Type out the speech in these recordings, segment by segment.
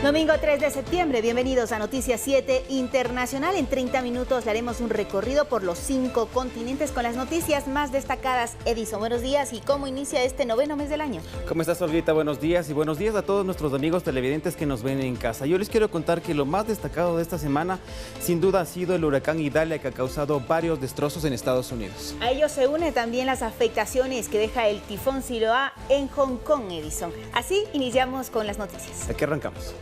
Domingo 3 de septiembre, bienvenidos a Noticias 7 Internacional. En 30 minutos le haremos un recorrido por los 5 continentes con las noticias más destacadas. Edison, buenos días. ¿Y cómo inicia este noveno mes del año? ¿Cómo estás, Olguita? Buenos días y buenos días a todos nuestros amigos televidentes que nos ven en casa. Yo les quiero contar que lo más destacado de esta semana sin duda ha sido el huracán Idalia, que ha causado varios destrozos en Estados Unidos. A ello se une también las afectaciones que deja el tifón Siloa en Hong Kong, Edison. Así iniciamos con las noticias. Aquí arrancamos.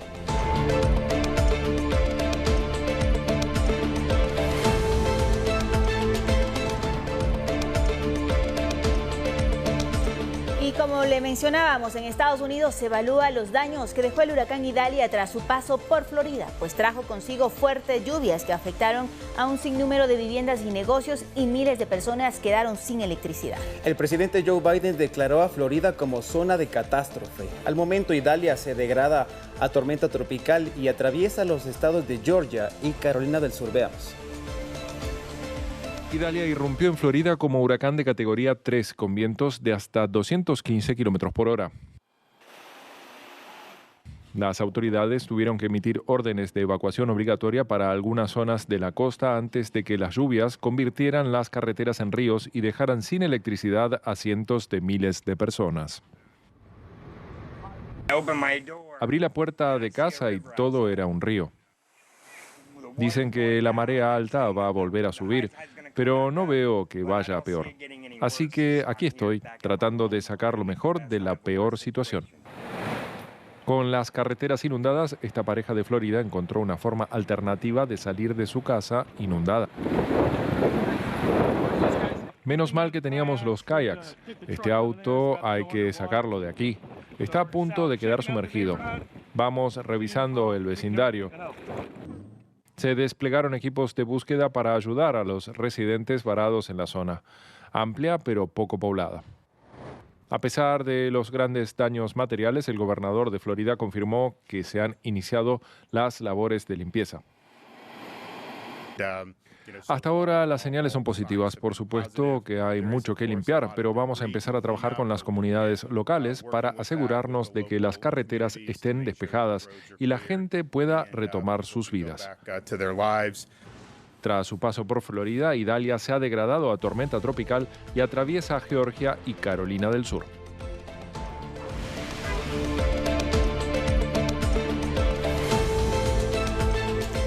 Y como le mencionábamos, en Estados Unidos se evalúa los daños que dejó el huracán Idalia tras su paso por Florida, pues trajo consigo fuertes lluvias que afectaron a un sinnúmero de viviendas y negocios y miles de personas quedaron sin electricidad. El presidente Joe Biden declaró a Florida como zona de catástrofe. Al momento, Idalia se degrada a tormenta tropical y atraviesa los estados de Georgia y Carolina del Sur. Veamos. Idalia irrumpió en Florida como huracán de categoría 3 con vientos de hasta 215 kilómetros por hora. Las autoridades tuvieron que emitir órdenes de evacuación obligatoria para algunas zonas de la costa antes de que las lluvias convirtieran las carreteras en ríos y dejaran sin electricidad a cientos de miles de personas. Abrí la puerta de casa y todo era un río. Dicen que la marea alta va a volver a subir, pero no veo que vaya a peor. Así que aquí estoy, tratando de sacar lo mejor de la peor situación. Con las carreteras inundadas, esta pareja de Florida encontró una forma alternativa de salir de su casa inundada. Menos mal que teníamos los kayaks. Este auto hay que sacarlo de aquí. Está a punto de quedar sumergido. Vamos revisando el vecindario. Se desplegaron equipos de búsqueda para ayudar a los residentes varados en la zona, amplia pero poco poblada. A pesar de los grandes daños materiales, el gobernador de Florida confirmó que se han iniciado las labores de limpieza. Hasta ahora las señales son positivas. Por supuesto que hay mucho que limpiar, pero vamos a empezar a trabajar con las comunidades locales para asegurarnos de que las carreteras estén despejadas y la gente pueda retomar sus vidas. Tras su paso por Florida, Idalia se ha degradado a tormenta tropical y atraviesa Georgia y Carolina del Sur.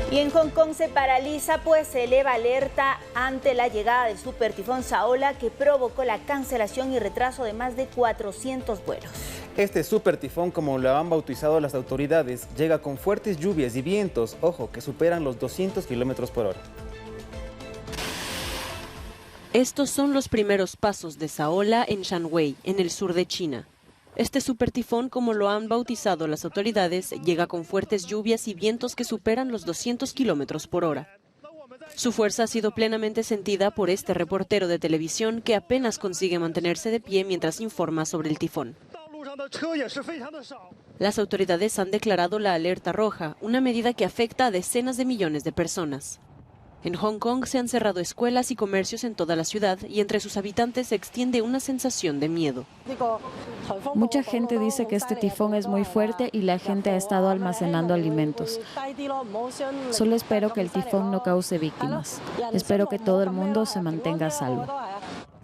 Y en Hong Kong se paraliza, pues se eleva alerta ante la llegada del supertifón Saola, que provocó la cancelación y retraso de más de 400 vuelos. Este supertifón, como lo han bautizado las autoridades, llega con fuertes lluvias y vientos, ojo, que superan los 200 kilómetros por hora. Estos son los primeros pasos de Saola en Shanwei, en el sur de China. Este supertifón, como lo han bautizado las autoridades, llega con fuertes lluvias y vientos que superan los 200 kilómetros por hora. Su fuerza ha sido plenamente sentida por este reportero de televisión que apenas consigue mantenerse de pie mientras informa sobre el tifón. Las autoridades han declarado la alerta roja, una medida que afecta a decenas de millones de personas. En Hong Kong se han cerrado escuelas y comercios en toda la ciudad y entre sus habitantes se extiende una sensación de miedo. Mucha gente dice que este tifón es muy fuerte y la gente ha estado almacenando alimentos. Solo espero que el tifón no cause víctimas. Espero que todo el mundo se mantenga a salvo.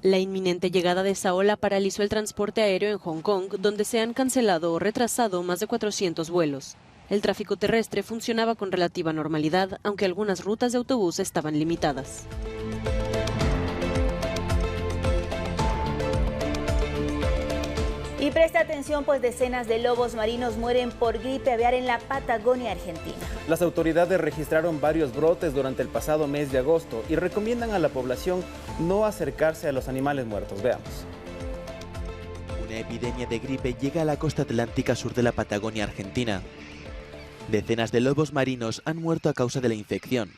La inminente llegada de Saola paralizó el transporte aéreo en Hong Kong, donde se han cancelado o retrasado más de 400 vuelos. El tráfico terrestre funcionaba con relativa normalidad, aunque algunas rutas de autobús estaban limitadas. Y presta atención, pues decenas de lobos marinos mueren por gripe aviar en la Patagonia Argentina. Las autoridades registraron varios brotes durante el pasado mes de agosto y recomiendan a la población no acercarse a los animales muertos. Veamos. Una epidemia de gripe llega a la costa atlántica sur de la Patagonia Argentina. Decenas de lobos marinos han muerto a causa de la infección.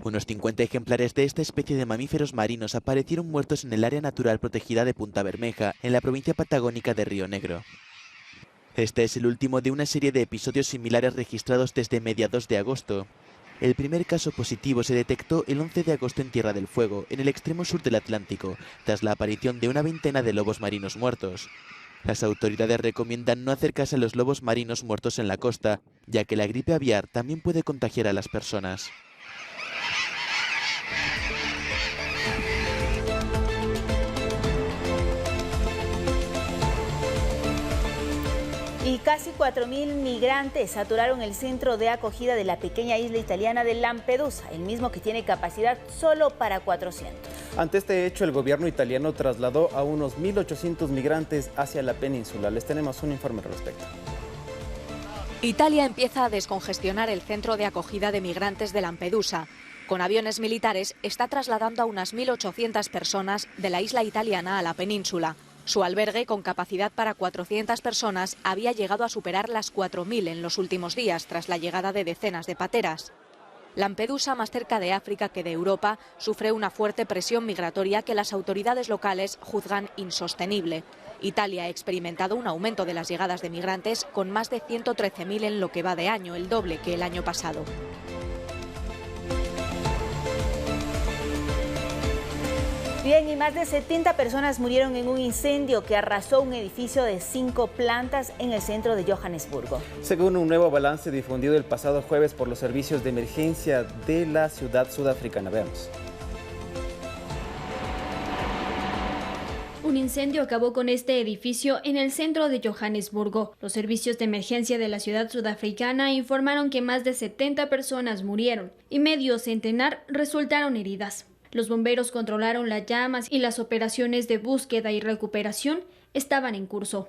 Unos 50 ejemplares de esta especie de mamíferos marinos aparecieron muertos en el área natural protegida de Punta Bermeja, en la provincia patagónica de Río Negro. Este es el último de una serie de episodios similares registrados desde mediados de agosto. El primer caso positivo se detectó el 11 de agosto en Tierra del Fuego, en el extremo sur del Atlántico, tras la aparición de una veintena de lobos marinos muertos. Las autoridades recomiendan no acercarse a los lobos marinos muertos en la costa, ya que la gripe aviar también puede contagiar a las personas. Y casi 4.000 migrantes saturaron el centro de acogida de la pequeña isla italiana de Lampedusa, el mismo que tiene capacidad solo para 400. Ante este hecho, el gobierno italiano trasladó a unos 1.800 migrantes hacia la península. Les tenemos un informe al respecto. Italia empieza a descongestionar el centro de acogida de migrantes de Lampedusa. Con aviones militares está trasladando a unas 1.800 personas de la isla italiana a la península. Su albergue, con capacidad para 400 personas, había llegado a superar las 4.000 en los últimos días, tras la llegada de decenas de pateras. Lampedusa, más cerca de África que de Europa, sufre una fuerte presión migratoria que las autoridades locales juzgan insostenible. Italia ha experimentado un aumento de las llegadas de migrantes, con más de 113.000 en lo que va de año, el doble que el año pasado. Bien, y más de 70 personas murieron en un incendio que arrasó un edificio de 5 plantas en el centro de Johannesburgo. Según un nuevo balance difundido el pasado jueves por los servicios de emergencia de la ciudad sudafricana. Veamos. Un incendio acabó con este edificio en el centro de Johannesburgo. Los servicios de emergencia de la ciudad sudafricana informaron que más de 70 personas murieron y medio centenar resultaron heridas. Los bomberos controlaron las llamas y las operaciones de búsqueda y recuperación estaban en curso.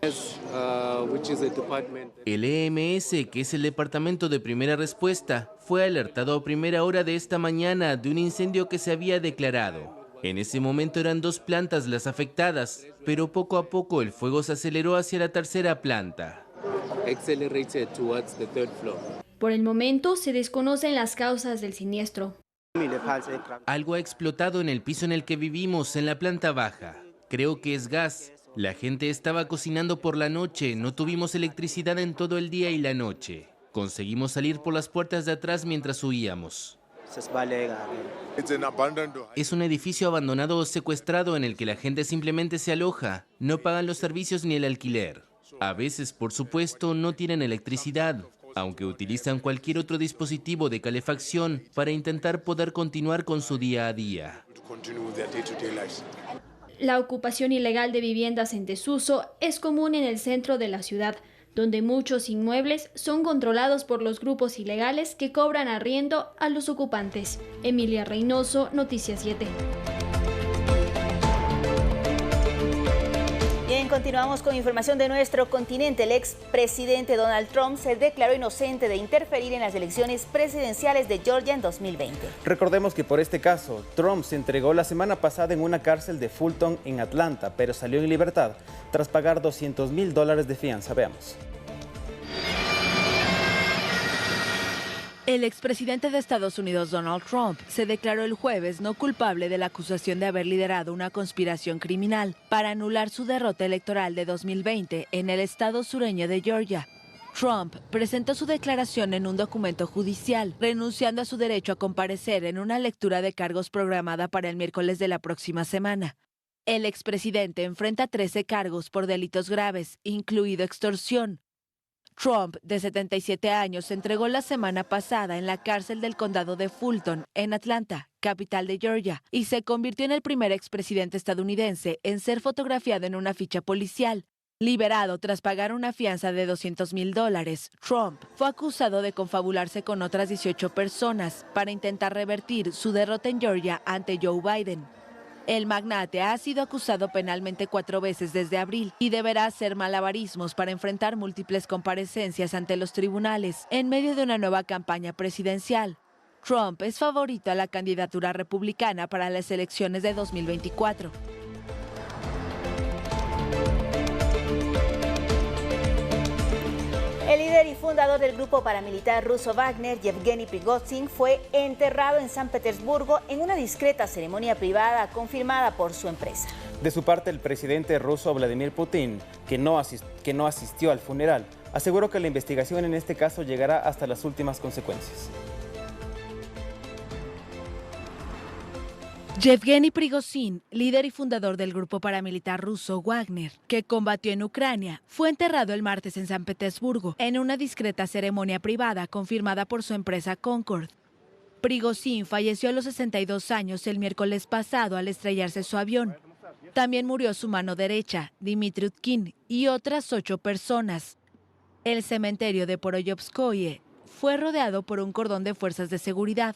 El EMS, que es el Departamento de Primera Respuesta, fue alertado a primera hora de esta mañana de un incendio que se había declarado. En ese momento eran 2 plantas las afectadas, pero poco a poco el fuego se aceleró hacia la tercera planta. Por el momento se desconocen las causas del siniestro. Algo ha explotado en el piso en el que vivimos, en la planta baja. Creo que es gas. La gente estaba cocinando por la noche, no tuvimos electricidad en todo el día y la noche. Conseguimos salir por las puertas de atrás mientras huíamos. Es un edificio abandonado o secuestrado en el que la gente simplemente se aloja. No pagan los servicios ni el alquiler. A veces, por supuesto, no tienen electricidad, aunque utilizan cualquier otro dispositivo de calefacción para intentar poder continuar con su día a día. La ocupación ilegal de viviendas en desuso es común en el centro de la ciudad, donde muchos inmuebles son controlados por los grupos ilegales que cobran arriendo a los ocupantes. Emilia Reynoso, Noticias 7. Bien, continuamos con información de nuestro continente. El expresidente Donald Trump se declaró inocente de interferir en las elecciones presidenciales de Georgia en 2020. Recordemos que por este caso, Trump se entregó la semana pasada en una cárcel de Fulton en Atlanta, pero salió en libertad tras pagar $200.000 de fianza. Veamos. El expresidente de Estados Unidos, Donald Trump, se declaró el jueves no culpable de la acusación de haber liderado una conspiración criminal para anular su derrota electoral de 2020 en el estado sureño de Georgia. Trump presentó su declaración en un documento judicial, renunciando a su derecho a comparecer en una lectura de cargos programada para el miércoles de la próxima semana. El expresidente enfrenta 13 cargos por delitos graves, incluido extorsión. Trump, de 77 años, se entregó la semana pasada en la cárcel del condado de Fulton, en Atlanta, capital de Georgia, y se convirtió en el primer expresidente estadounidense en ser fotografiado en una ficha policial. Liberado tras pagar una fianza de $200.000, Trump fue acusado de confabularse con otras 18 personas para intentar revertir su derrota en Georgia ante Joe Biden. El magnate ha sido acusado penalmente 4 veces desde abril y deberá hacer malabarismos para enfrentar múltiples comparecencias ante los tribunales en medio de una nueva campaña presidencial. Trump es favorito a la candidatura republicana para las elecciones de 2024. El líder y fundador del grupo paramilitar ruso Wagner, Yevgeny Prigozhin, fue enterrado en San Petersburgo en una discreta ceremonia privada confirmada por su empresa. De su parte, el presidente ruso Vladimir Putin, que no asistió al funeral, aseguró que la investigación en este caso llegará hasta las últimas consecuencias. Yevgeny Prigozhin, líder y fundador del grupo paramilitar ruso Wagner, que combatió en Ucrania, fue enterrado el martes en San Petersburgo en una discreta ceremonia privada confirmada por su empresa Concord. Prigozhin falleció a los 62 años el miércoles pasado al estrellarse su avión. También murió su mano derecha, Dmitry Utkin, y otras 8 personas. El cementerio de Poroyovskoye fue rodeado por un cordón de fuerzas de seguridad.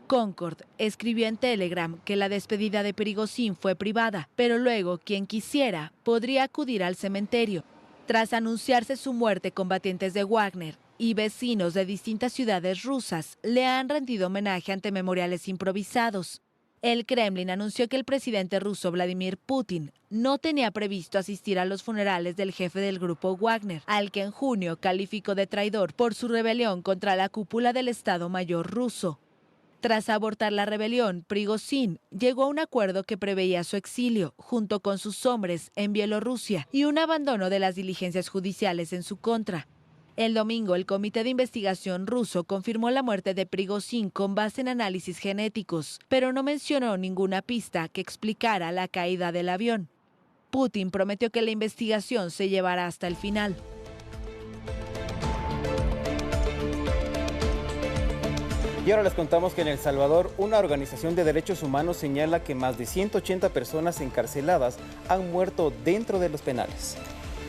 Concord escribió en Telegram que la despedida de Prigozhin fue privada, pero luego quien quisiera podría acudir al cementerio. Tras anunciarse su muerte, combatientes de Wagner y vecinos de distintas ciudades rusas le han rendido homenaje ante memoriales improvisados. El Kremlin anunció que el presidente ruso Vladimir Putin no tenía previsto asistir a los funerales del jefe del grupo Wagner, al que en junio calificó de traidor por su rebelión contra la cúpula del Estado Mayor ruso. Tras abortar la rebelión, Prigozhin llegó a un acuerdo que preveía su exilio, junto con sus hombres, en Bielorrusia y un abandono de las diligencias judiciales en su contra. El domingo, el Comité de Investigación ruso confirmó la muerte de Prigozhin con base en análisis genéticos, pero no mencionó ninguna pista que explicara la caída del avión. Putin prometió que la investigación se llevará hasta el final. Y ahora les contamos que en El Salvador, una organización de derechos humanos señala que más de 180 personas encarceladas han muerto dentro de los penales.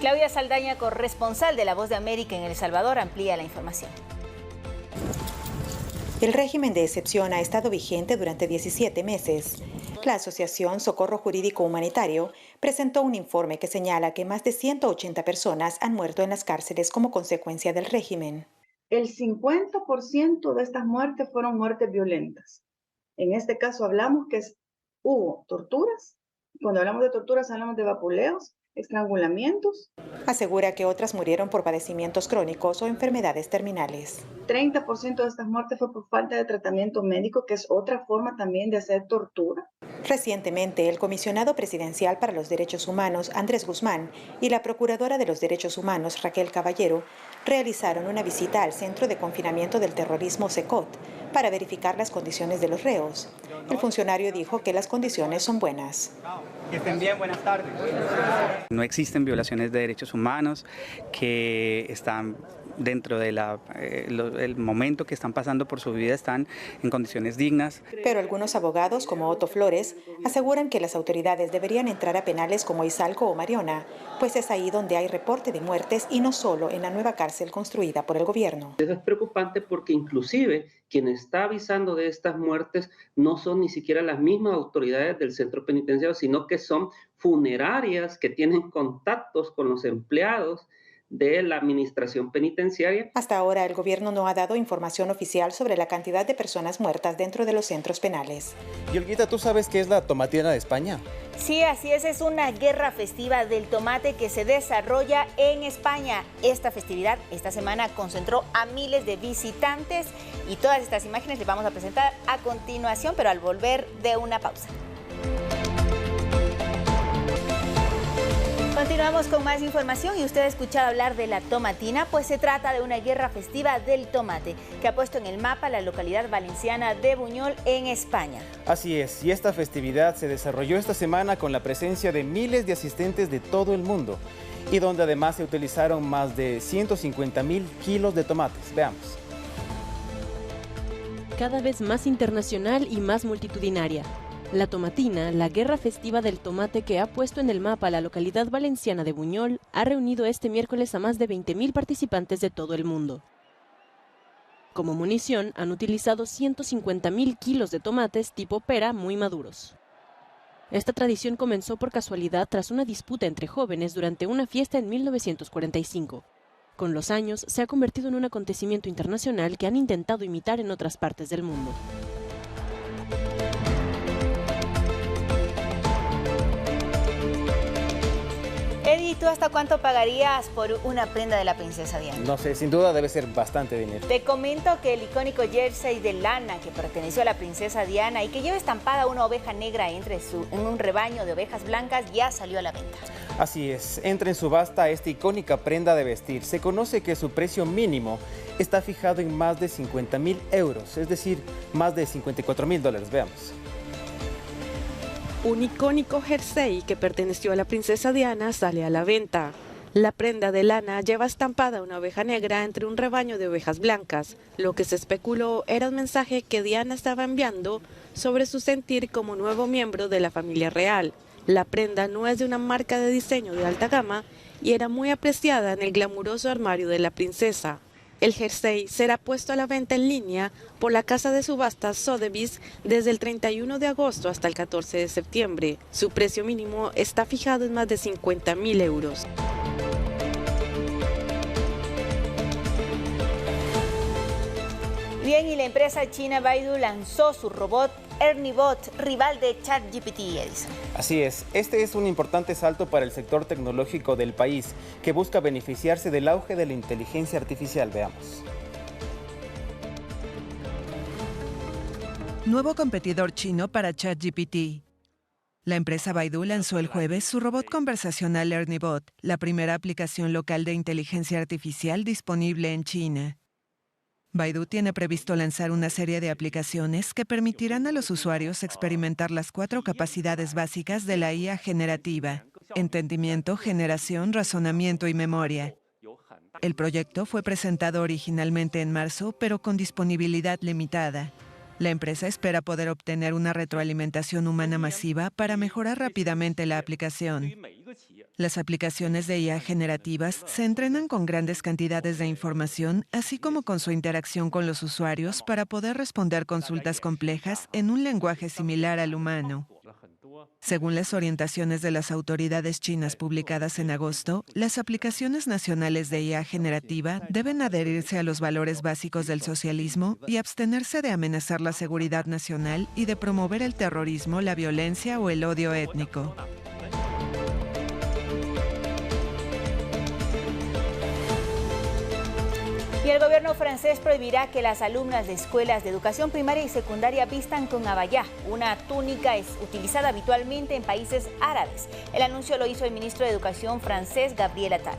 Claudia Saldaña, corresponsal de La Voz de América en El Salvador, amplía la información. El régimen de excepción ha estado vigente durante 17 meses. La Asociación Socorro Jurídico Humanitario presentó un informe que señala que más de 180 personas han muerto en las cárceles como consecuencia del régimen. El 50% de estas muertes fueron muertes violentas. En este caso hablamos que hubo torturas. Cuando hablamos de torturas hablamos de vapuleos, estrangulamientos. Asegura que otras murieron por padecimientos crónicos o enfermedades terminales. 30% de estas muertes fue por falta de tratamiento médico, que es otra forma también de hacer tortura. Recientemente, el comisionado presidencial para los derechos humanos, Andrés Guzmán, y la procuradora de los derechos humanos, Raquel Caballero, realizaron una visita al Centro de Confinamiento del Terrorismo CECOT para verificar las condiciones de los reos. El funcionario dijo que las condiciones son buenas. Que estén bien, buenas tardes. No existen violaciones de derechos humanos que están dentro del momento que están pasando por su vida, están en condiciones dignas. Pero algunos abogados, como Otto Flores, aseguran que las autoridades deberían entrar a penales como Izalco o Mariona, pues es ahí donde hay reporte de muertes y no solo en la nueva cárcel construida por el gobierno. Eso es preocupante porque inclusive quien está avisando de estas muertes no son ni siquiera las mismas autoridades del centro penitenciario, sino que son funerarias que tienen contactos con los empleados de la administración penitenciaria. Hasta ahora el gobierno no ha dado información oficial sobre la cantidad de personas muertas dentro de los centros penales. Y Olguita, ¿tú sabes qué es la tomatina de España? Sí, así es una guerra festiva del tomate que se desarrolla en España. Esta festividad esta semana concentró a miles de visitantes y todas estas imágenes les vamos a presentar a continuación, pero al volver de una pausa. Continuamos con más información y usted ha escuchado hablar de la tomatina, pues se trata de una guerra festiva del tomate que ha puesto en el mapa la localidad valenciana de Buñol en España. Así es, y esta festividad se desarrolló esta semana con la presencia de miles de asistentes de todo el mundo y donde además se utilizaron más de 150.000 kilos de tomates. Veamos. Cada vez más internacional y más multitudinaria. La tomatina, la guerra festiva del tomate que ha puesto en el mapa la localidad valenciana de Buñol, ha reunido este miércoles a más de 20.000 participantes de todo el mundo. Como munición, han utilizado 150.000 kilos de tomates tipo pera muy maduros. Esta tradición comenzó por casualidad tras una disputa entre jóvenes durante una fiesta en 1945. Con los años, se ha convertido en un acontecimiento internacional que han intentado imitar en otras partes del mundo. Eddie, ¿tú hasta cuánto pagarías por una prenda de la princesa Diana? No sé, sin duda debe ser bastante dinero. Te comento que el icónico jersey de lana que perteneció a la princesa Diana y que lleva estampada una oveja negra en un rebaño de ovejas blancas ya salió a la venta. Así es, entra en subasta esta icónica prenda de vestir. Se conoce que su precio mínimo está fijado en más de 50.000 euros, es decir, más de $54.000. Veamos. Un icónico jersey que perteneció a la princesa Diana sale a la venta. La prenda de lana lleva estampada una oveja negra entre un rebaño de ovejas blancas. Lo que se especuló era un mensaje que Diana estaba enviando sobre su sentir como nuevo miembro de la familia real. La prenda no es de una marca de diseño de alta gama y era muy apreciada en el glamuroso armario de la princesa. El jersey será puesto a la venta en línea por la casa de subastas Sotheby's desde el 31 de agosto hasta el 14 de septiembre. Su precio mínimo está fijado en más de 50.000 euros. Bien, y la empresa china Baidu lanzó su robot ErnieBot, rival de ChatGPT, Edison. Así es, este es un importante salto para el sector tecnológico del país, que busca beneficiarse del auge de la inteligencia artificial. Veamos. Nuevo competidor chino para ChatGPT. La empresa Baidu lanzó el jueves su robot conversacional ErnieBot, la primera aplicación local de inteligencia artificial disponible en China. Baidu tiene previsto lanzar una serie de aplicaciones que permitirán a los usuarios experimentar las 4 capacidades básicas de la IA generativa: entendimiento, generación, razonamiento y memoria. El proyecto fue presentado originalmente en marzo, pero con disponibilidad limitada. La empresa espera poder obtener una retroalimentación humana masiva para mejorar rápidamente la aplicación. Las aplicaciones de IA generativas se entrenan con grandes cantidades de información, así como con su interacción con los usuarios para poder responder consultas complejas en un lenguaje similar al humano. Según las orientaciones de las autoridades chinas publicadas en agosto, las aplicaciones nacionales de IA generativa deben adherirse a los valores básicos del socialismo y abstenerse de amenazar la seguridad nacional y de promover el terrorismo, la violencia o el odio étnico. Y el gobierno francés prohibirá que las alumnas de escuelas de educación primaria y secundaria vistan con abayá. Una túnica es utilizada habitualmente en países árabes. El anuncio lo hizo el ministro de Educación francés, Gabriel Attal.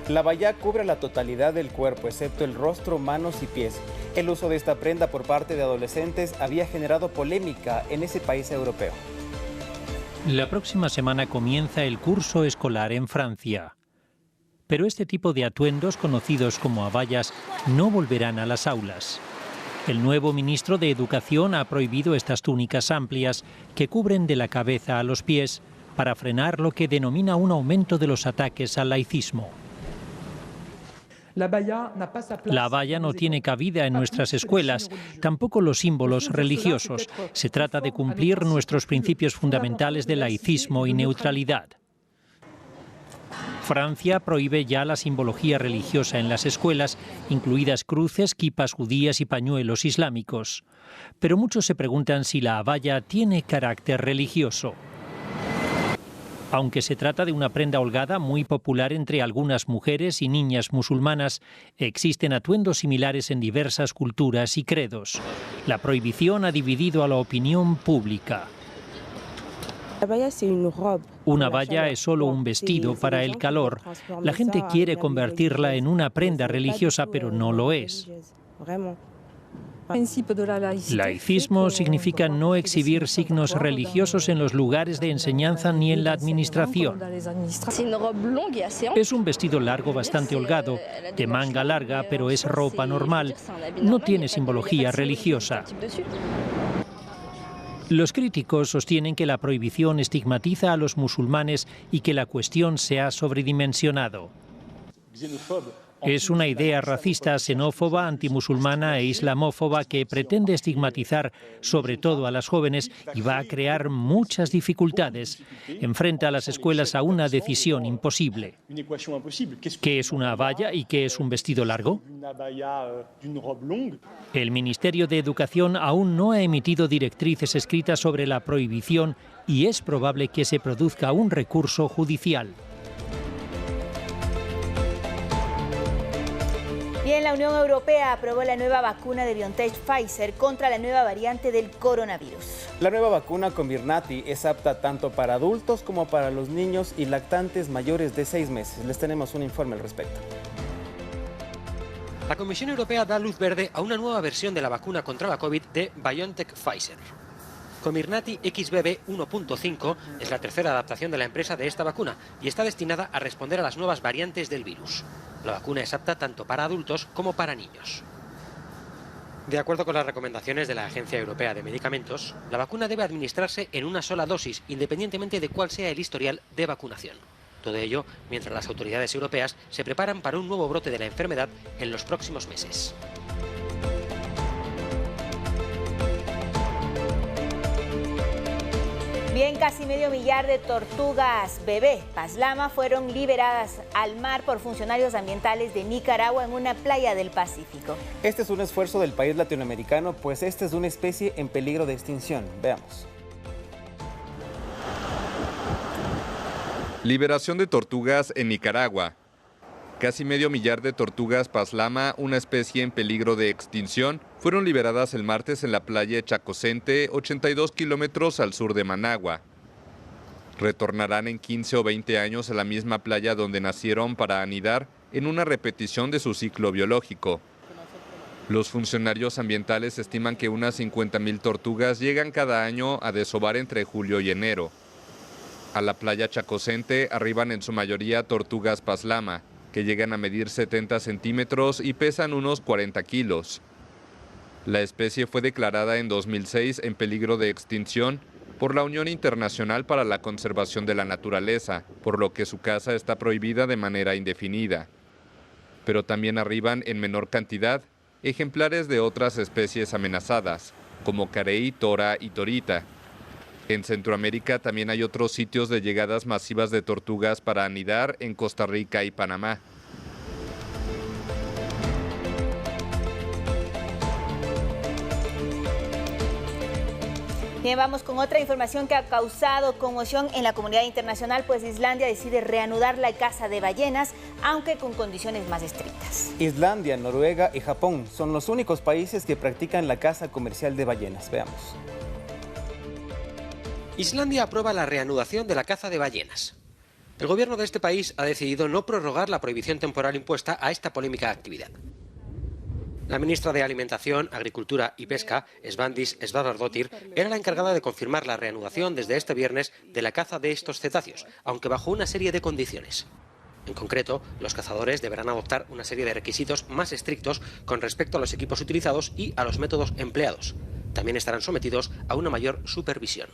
La abayá cubre la totalidad del cuerpo, excepto el rostro, manos y pies. El uso de esta prenda por parte de adolescentes había generado polémica en ese país europeo. La próxima semana comienza el curso escolar en Francia. Pero este tipo de atuendos, conocidos como abayas, no volverán a las aulas. El nuevo ministro de Educación ha prohibido estas túnicas amplias que cubren de la cabeza a los pies para frenar lo que denomina un aumento de los ataques al laicismo. La abaya no tiene cabida en nuestras escuelas, tampoco los símbolos religiosos. Se trata de cumplir nuestros principios fundamentales de laicismo y neutralidad. Francia prohíbe ya la simbología religiosa en las escuelas, incluidas cruces, kipas judías y pañuelos islámicos. Pero muchos se preguntan si la abaya tiene carácter religioso. Aunque se trata de una prenda holgada muy popular entre algunas mujeres y niñas musulmanas, existen atuendos similares en diversas culturas y credos. La prohibición ha dividido a la opinión pública. Una abaya es solo un vestido para el calor. La gente quiere convertirla en una prenda religiosa, pero no lo es. Laicismo significa no exhibir signos religiosos en los lugares de enseñanza ni en la administración. Es un vestido largo bastante holgado, de manga larga, pero es ropa normal. No tiene simbología religiosa. Los críticos sostienen que la prohibición estigmatiza a los musulmanes y que la cuestión se ha sobredimensionado. Es una idea racista, xenófoba, antimusulmana e islamófoba que pretende estigmatizar sobre todo a las jóvenes y va a crear muchas dificultades. Enfrenta a las escuelas a una decisión imposible. ¿Qué es una abaya y qué es un vestido largo? El Ministerio de Educación aún no ha emitido directrices escritas sobre la prohibición y es probable que se produzca un recurso judicial. Bien, la Unión Europea aprobó la nueva vacuna de BioNTech Pfizer contra la nueva variante del coronavirus. La nueva vacuna Comirnaty es apta tanto para adultos como para los niños y lactantes mayores de 6 meses. Les tenemos un informe al respecto. La Comisión Europea da luz verde a una nueva versión de la vacuna contra la COVID de BioNTech Pfizer. Comirnaty XBB 1.5 es la tercera adaptación de la empresa de esta vacuna y está destinada a responder a las nuevas variantes del virus. La vacuna es apta tanto para adultos como para niños. De acuerdo con las recomendaciones de la Agencia Europea de Medicamentos, la vacuna debe administrarse en una sola dosis, independientemente de cuál sea el historial de vacunación. Todo ello mientras las autoridades europeas se preparan para un nuevo brote de la enfermedad en los próximos meses. Bien, casi medio millar de tortugas bebé paslama fueron liberadas al mar por funcionarios ambientales de Nicaragua en una playa del Pacífico. Este es un esfuerzo del país latinoamericano, pues esta es una especie en peligro de extinción. Veamos. Liberación de tortugas en Nicaragua. Casi medio millar de tortugas paslama, una especie en peligro de extinción, fueron liberadas el martes en la playa Chacocente, 82 kilómetros al sur de Managua. Retornarán en 15 o 20 años a la misma playa donde nacieron para anidar en una repetición de su ciclo biológico. Los funcionarios ambientales estiman que unas 50.000 tortugas llegan cada año a desovar entre julio y enero. A la playa Chacocente arriban en su mayoría tortugas paslama, que llegan a medir 70 centímetros y pesan unos 40 kilos. La especie fue declarada en 2006 en peligro de extinción por la Unión Internacional para la Conservación de la Naturaleza, por lo que su caza está prohibida de manera indefinida. Pero también arriban en menor cantidad ejemplares de otras especies amenazadas, como carey, tora y torita. En Centroamérica también hay otros sitios de llegadas masivas de tortugas para anidar en Costa Rica y Panamá. Bien, vamos con otra información que ha causado conmoción en la comunidad internacional, pues Islandia decide reanudar la caza de ballenas, aunque con condiciones más estrictas. Islandia, Noruega y Japón son los únicos países que practican la caza comercial de ballenas. Veamos. Islandia aprueba la reanudación de la caza de ballenas. El gobierno de este país ha decidido no prorrogar la prohibición temporal impuesta a esta polémica actividad. La ministra de Alimentación, Agricultura y Pesca, Svandís Svavarsdóttir, era la encargada de confirmar la reanudación desde este viernes de la caza de estos cetáceos, aunque bajo una serie de condiciones. En concreto, los cazadores deberán adoptar una serie de requisitos más estrictos con respecto a los equipos utilizados y a los métodos empleados. También estarán sometidos a una mayor supervisión.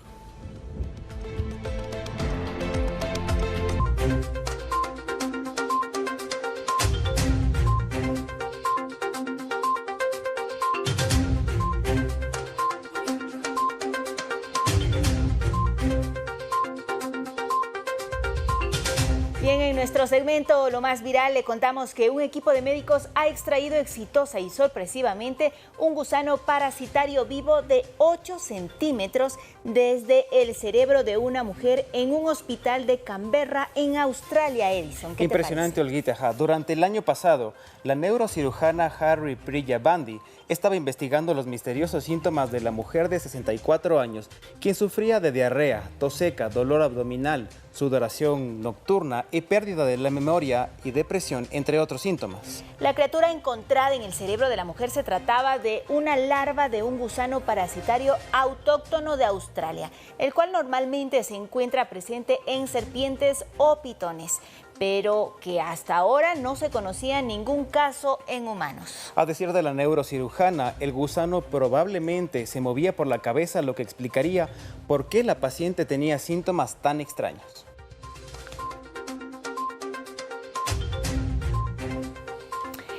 Bien, en nuestro segmento Lo Más Viral le contamos que un equipo de médicos ha extraído exitosa y sorpresivamente un gusano parasitario vivo de 8 centímetros desde el cerebro de una mujer en un hospital de Canberra, en Australia, Edison. ¿Qué Impresionante, Olguita. Durante el año pasado, la neurocirujana Harry Priya Bandi estaba investigando los misteriosos síntomas de la mujer de 64 años, quien sufría de diarrea, tos seca, dolor abdominal, sudoración nocturna y pérdida de la memoria y depresión, entre otros síntomas. La criatura encontrada en el cerebro de la mujer se trataba de una larva de un gusano parasitario autóctono de Australia, el cual normalmente se encuentra presente en serpientes o pitones, pero que hasta ahora no se conocía ningún caso en humanos. A decir de la neurocirujana, el gusano probablemente se movía por la cabeza, lo que explicaría por qué la paciente tenía síntomas tan extraños.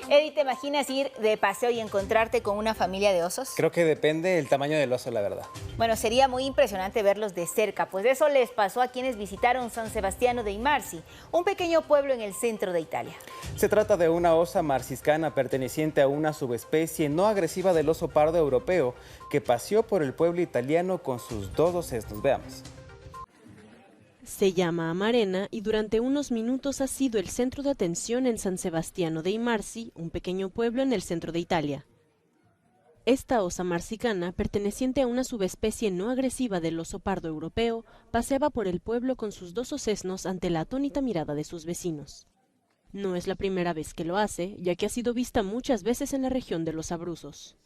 Eddie, ¿te imaginas ir de paseo y encontrarte con una familia de osos? Creo que depende del tamaño del oso, la verdad. Bueno, sería muy impresionante verlos de cerca, pues eso les pasó a quienes visitaron San Sebastiano dei Marsi, un pequeño pueblo en el centro de Italia. Se trata de una osa marciscana perteneciente a una subespecie no agresiva del oso pardo europeo que paseó por el pueblo italiano con sus 2 sesnos. Veamos. Se llama Amarena y durante unos minutos ha sido el centro de atención en San Sebastiano dei Marsi, un pequeño pueblo en el centro de Italia. Esta osa marsicana, perteneciente a una subespecie no agresiva del oso pardo europeo, paseaba por el pueblo con sus 2 sesnos ante la atónita mirada de sus vecinos. No es la primera vez que lo hace, ya que ha sido vista muchas veces en la región de los Abruzos.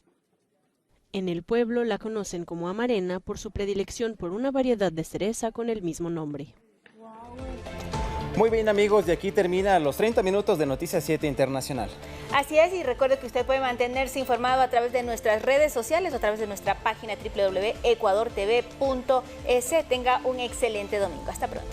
En el pueblo la conocen como amarena por su predilección por una variedad de cereza con el mismo nombre. Muy bien, amigos, y aquí termina los 30 minutos de Noticias 7 Internacional. Así es, y recuerde que usted puede mantenerse informado a través de nuestras redes sociales o a través de nuestra página www.ecuadortv.es. Tenga un excelente domingo. Hasta pronto.